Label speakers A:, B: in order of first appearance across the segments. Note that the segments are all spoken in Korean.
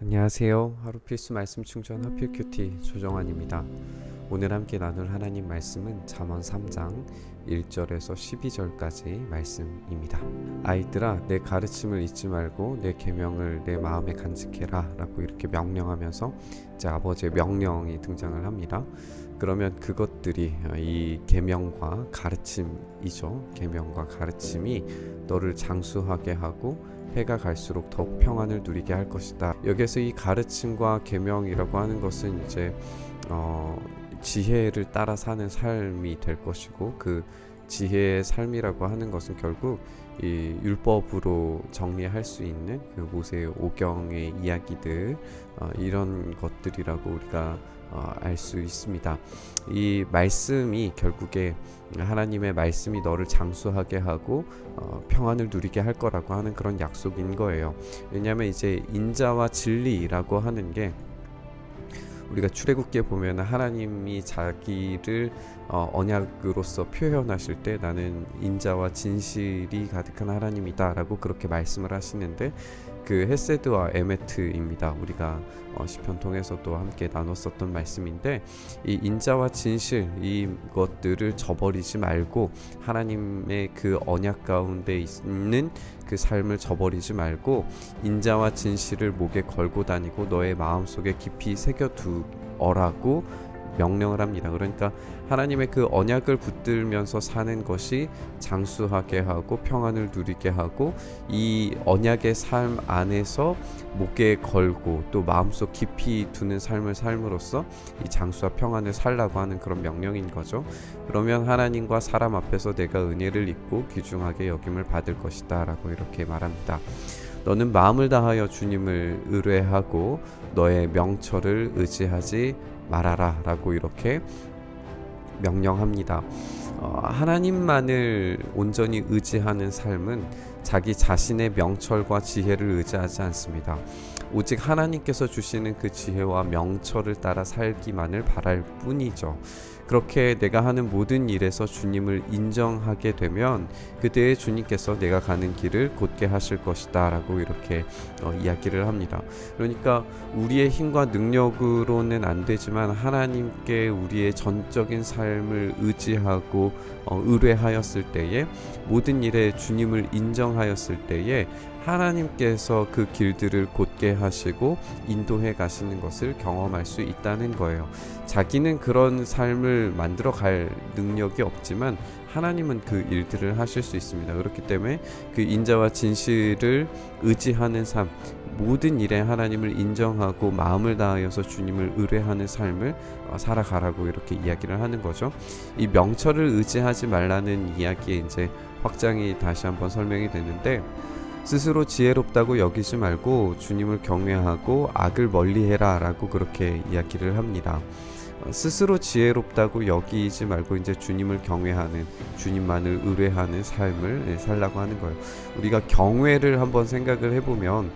A: 안녕하세요. 하루 필수 말씀 충전 하필 큐티 조정환입니다. 오늘 함께 나눌 하나님 말씀은 잠언 3장 1절에서 12절까지 말씀입니다. 아이들아, 내 가르침을 잊지 말고 내 계명을 내 마음에 간직해라 라고 이렇게 명령하면서 이제 아버지의 명령이 등장을 합니다. 그러면 그것들이 이 계명과 가르침이죠. 계명과 가르침이 너를 장수하게 하고 해가 갈수록 더욱 평안을 누리게 할 것이다. 여기에서 이 가르침과 계명이라고 하는 것은 이제 지혜를 따라 사는 삶이 될 것이고, 그 지혜의 삶이라고 하는 것은 결국 이 율법으로 정리할 수 있는 그 모세의 오경의 이야기들, 이런 것들이라고 우리가 알 수 있습니다. 이 말씀이 결국에 하나님의 말씀이 너를 장수하게 하고 평안을 누리게 할 거라고 하는 그런 약속인 거예요. 왜냐하면 이제 인자와 진리라고 하는 게 우리가 출애굽기에 보면 하나님이 자기를 언약으로서 표현하실 때 나는 인자와 진실이 가득한 하나님이다 라고 그렇게 말씀을 하시는데, 그 헤세드와 에메트입니다. 우리가 시편 통해서도 함께 나눴었던 말씀인데, 이 인자와 진실 이것들을 저버리지 말고 하나님의 그 언약 가운데 있는 그 삶을 저버리지 말고 인자와 진실을 목에 걸고 다니고 너의 마음속에 깊이 새겨두어라고 명령을 합니다. 그러니까 하나님의 그 언약을 붙들면서 사는 것이 장수하게 하고 평안을 누리게 하고, 이 언약의 삶 안에서 목에 걸고 또 마음속 깊이 두는 삶을 삶으로써 이 장수와 평안을 살라고 하는 그런 명령인 거죠. 그러면 하나님과 사람 앞에서 내가 은혜를 입고 귀중하게 여김을 받을 것이다 라고 이렇게 말합니다. 너는 마음을 다하여 주님을 의뢰하고 너의 명철을 의지하지 말아라 라고 이렇게 명령합니다. 하나님만을 온전히 의지하는 삶은 자기 자신의 명철과 지혜를 의지하지 않습니다. 오직 하나님께서 주시는 그 지혜와 명철을 따라 살기만을 바랄 뿐이죠. 그렇게 내가 하는 모든 일에서 주님을 인정하게 되면 그때에 주님께서 내가 가는 길을 곧게 하실 것이다 라고 이렇게 이야기를 합니다. 그러니까 우리의 힘과 능력으로는 안 되지만 하나님께 우리의 전적인 삶을 의지하고 의뢰하였을 때에, 모든 일에 주님을 인정하였을 때에 하나님께서 그 길들을 곧게 하시고 인도해 가시는 것을 경험할 수 있다는 거예요. 자기는 그런 삶을 만들어 갈 능력이 없지만 하나님은 그 일들을 하실 수 있습니다. 그렇기 때문에 그 인자와 진실을 의지하는 삶, 모든 일에 하나님을 인정하고 마음을 다하여서 주님을 의뢰하는 삶을 살아가라고 이렇게 이야기를 하는 거죠. 이 명철을 의지하지 말라는 이야기에 이제 확장이 다시 한번 설명이 되는데, 스스로 지혜롭다고 여기지 말고 주님을 경외하고 악을 멀리해라 라고 그렇게 이야기를 합니다. 스스로 지혜롭다고 여기지 말고 이제 주님을 경외하는, 주님만을 의뢰하는 삶을 살라고 하는 거예요. 우리가 경외를 한번 생각을 해보면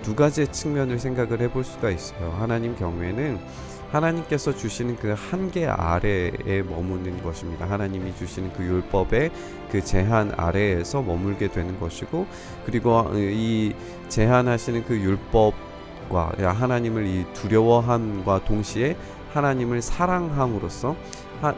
A: 두 가지의 측면을 생각을 해볼 수가 있어요. 하나님 경외는 하나님께서 주시는 그 한계 아래에 머무는 것입니다. 하나님이 주시는 그 율법의 그 제한 아래에서 머물게 되는 것이고, 그리고 이 제한하시는 그 율법과 하나님을 이 두려워함과 동시에 하나님을 사랑함으로써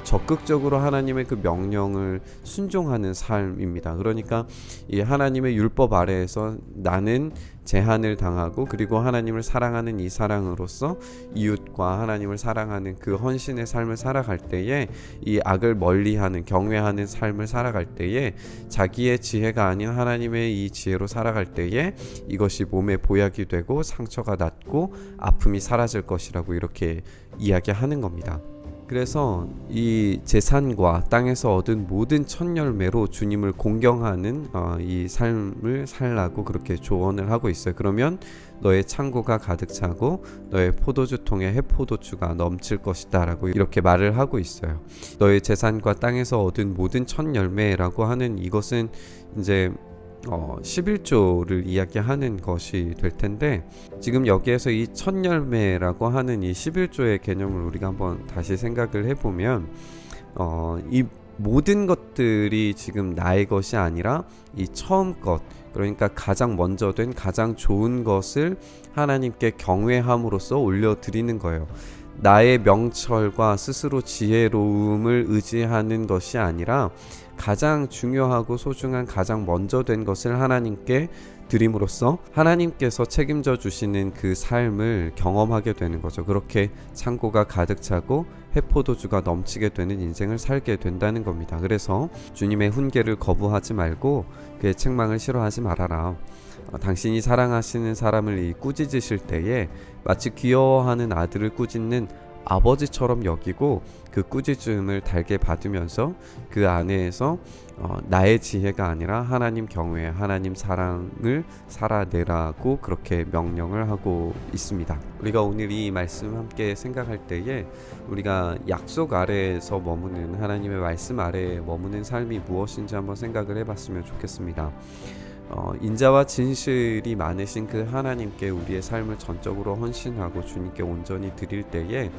A: 적극적으로 하나님의 그 명령을 순종하는 삶입니다. 그러니까 이 하나님의 율법 아래에서 나는 제한을 당하고, 그리고 하나님을 사랑하는 이 사랑으로서 이웃과 하나님을 사랑하는 그 헌신의 삶을 살아갈 때에, 이 악을 멀리하는 경외하는 삶을 살아갈 때에, 자기의 지혜가 아닌 하나님의 이 지혜로 살아갈 때에 이것이 몸에 보약이 되고 상처가 낫고 아픔이 사라질 것이라고 이렇게 이야기하는 겁니다. 그래서 이 재산과 땅에서 얻은 모든 첫 열매로 주님을 공경하는 이 삶을 살라고 그렇게 조언을 하고 있어요. 그러면 너의 창고가 가득 차고 너의 포도주통에 해포도주가 넘칠 것이다 라고 이렇게 말을 하고 있어요. 너의 재산과 땅에서 얻은 모든 첫 열매라고 하는 이것은 이제 11조를 이야기하는 것이 될 텐데, 지금 여기에서 이 첫 열매라고 하는 이 11조의 개념을 우리가 한번 다시 생각을 해보면 이 모든 것들이 지금 나의 것이 아니라 이 처음 것, 그러니까 가장 먼저 된 가장 좋은 것을 하나님께 경외함으로써 올려드리는 거예요. 나의 명철과 스스로 지혜로움을 의지하는 것이 아니라 가장 중요하고 소중한 가장 먼저 된 것을 하나님께 드림으로써 하나님께서 책임져 주시는 그 삶을 경험하게 되는 거죠. 그렇게 창고가 가득 차고 해포도주가 넘치게 되는 인생을 살게 된다는 겁니다. 그래서 주님의 훈계를 거부하지 말고 그의 책망을 싫어하지 말아라. 당신이 사랑하시는 사람을 꾸짖으실 때에 마치 귀여워하는 아들을 꾸짖는 아버지처럼 여기고 그 꾸짖음을 달게 받으면서 그 안에서 나의 지혜가 아니라 하나님 경외, 하나님 사랑을 살아내라고 그렇게 명령을 하고 있습니다. 우리가 오늘 이 말씀 함께 생각할 때에 우리가 약속 아래에서 머무는 하나님의 말씀 아래에 머무는 삶이 무엇인지 한번 생각을 해봤으면 좋겠습니다. 인자와 진실이 많으신 그 하나님께 우리의 삶을 전적으로 헌신하고 주님께 온전히 드릴 때에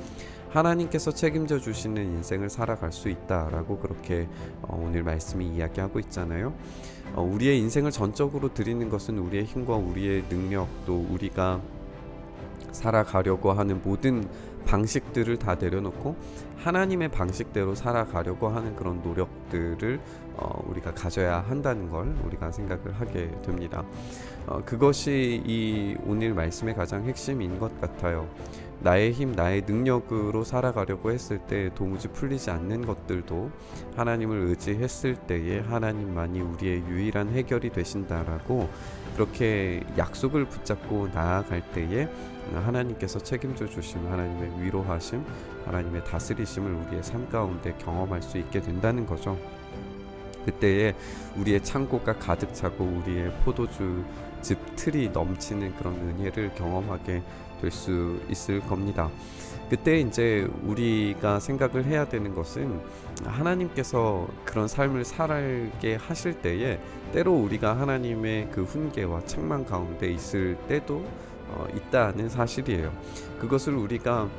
A: 하나님께서 책임져 주시는 인생을 살아갈 수 있다라고 그렇게 오늘 말씀이 이야기하고 있잖아요. 우리의 인생을 전적으로 드리는 것은 우리의 힘과 우리의 능력, 또 우리가 살아가려고 하는 모든 방식들을 다 내려놓고 하나님의 방식대로 살아가려고 하는 그런 노력들을 우리가 가져야 한다는 걸 우리가 생각을 하게 됩니다. 그것이 이 오늘 말씀의 가장 핵심인 것 같아요. 나의 힘, 나의 능력으로 살아가려고 했을 때 도무지 풀리지 않는 것들도 하나님을 의지했을 때에 하나님만이 우리의 유일한 해결이 되신다라고 그렇게 약속을 붙잡고 나아갈 때에 하나님께서 책임져 주심, 하나님의 위로하심, 하나님의 다스리심을 우리의 삶 가운데 경험할 수 있게 된다는 거죠. 그때에 우리의 창고가 가득 차고 우리의 포도주 즙 틀이 넘치는 그런 은혜를 경험하게 될 수 있을 겁니다. 그때 이제 우리가 생각을 해야 되는 것은 하나님께서 그런 삶을 살게 하실 때에 때로 우리가 하나님의 그 훈계와 책망 가운데 있을 때도 있다는 사실이에요. 그것을 우리가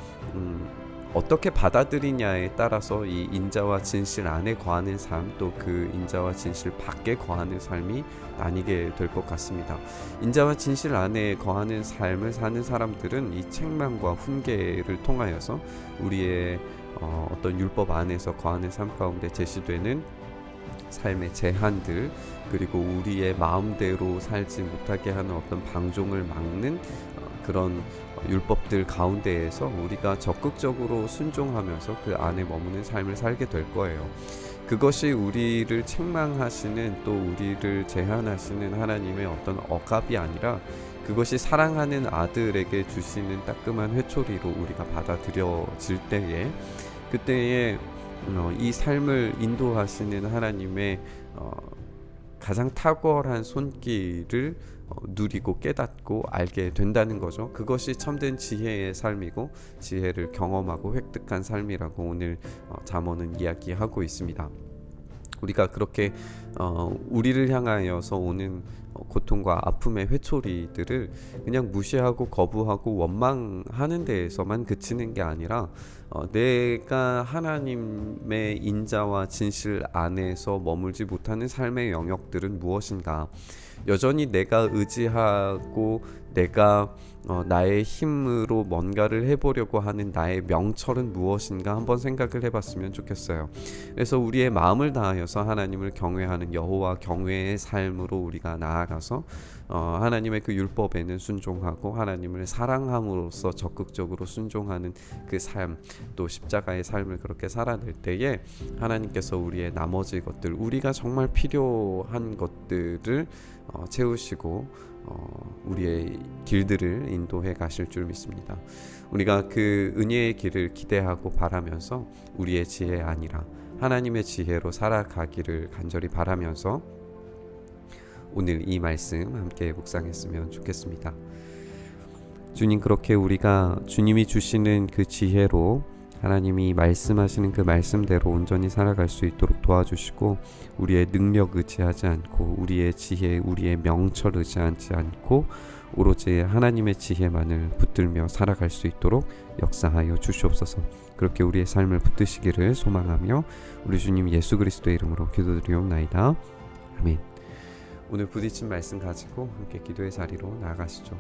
A: 어떻게 받아들이냐에 따라서 이 인자와 진실 안에 거하는 삶, 또 그 인자와 진실 밖에 거하는 삶이 나뉘게 될 것 같습니다. 인자와 진실 안에 거하는 삶을 사는 사람들은 이 책망과 훈계를 통하여서 우리의 어떤 율법 안에서 거하는 삶 가운데 제시되는 삶의 제한들, 그리고 우리의 마음대로 살지 못하게 하는 어떤 방종을 막는 그런 율법들 가운데에서 우리가 적극적으로 순종하면서 그 안에 머무는 삶을 살게 될 거예요. 그것이 우리를 책망하시는, 또 우리를 제한하시는 하나님의 어떤 억압이 아니라 그것이 사랑하는 아들에게 주시는 따끔한 회초리로 우리가 받아들여질 때에, 그때에 이 삶을 인도하시는 하나님의 가장 탁월한 손길을 누리고 깨닫고 알게 된다는 거죠. 그것이 참된 지혜의 삶이고 지혜를 경험하고 획득한 삶이라고 오늘 잠언은 이야기하고 있습니다. 우리가 그렇게 우리를 향하여서 오는 고통과 아픔의 회초리들을 그냥 무시하고 거부하고 원망하는 데에서만 그치는 게 아니라 내가 하나님의 인자와 진실 안에서 머물지 못하는 삶의 영역들은 무엇인가, 여전히 내가 의지하고 내가 나의 힘으로 뭔가를 해보려고 하는 나의 명철은 무엇인가 한번 생각을 해봤으면 좋겠어요. 그래서 우리의 마음을 다하여서 하나님을 경외하는 여호와 경외의 삶으로 우리가 나아가서 하나님의 그 율법에는 순종하고 하나님을 사랑함으로써 적극적으로 순종하는 그 삶, 또 십자가의 삶을 그렇게 살아낼 때에 하나님께서 우리의 나머지 것들, 우리가 정말 필요한 것들을 채우시고 우리의 길들을 인도해 가실 줄 믿습니다. 우리가 그 은혜의 길을 기대하고 바라면서 우리의 지혜 아니라 하나님의 지혜로 살아가기를 간절히 바라면서 오늘 이 말씀 함께 묵상했으면 좋겠습니다. 주님, 그렇게 우리가 주님이 주시는 그 지혜로 하나님이 말씀하시는 그 말씀대로 온전히 살아갈 수 있도록 도와주시고, 우리의 능력 의지하지 않고 우리의 지혜, 우리의 명철 의지하지 않고 오로지 하나님의 지혜만을 붙들며 살아갈 수 있도록 역사하여 주시옵소서. 그렇게 우리의 삶을 붙드시기를 소망하며 우리 주님 예수 그리스도의 이름으로 기도드리옵나이다. 아멘. 오늘 부딪힌 말씀 가지고 함께 기도의 자리로 나아가시죠.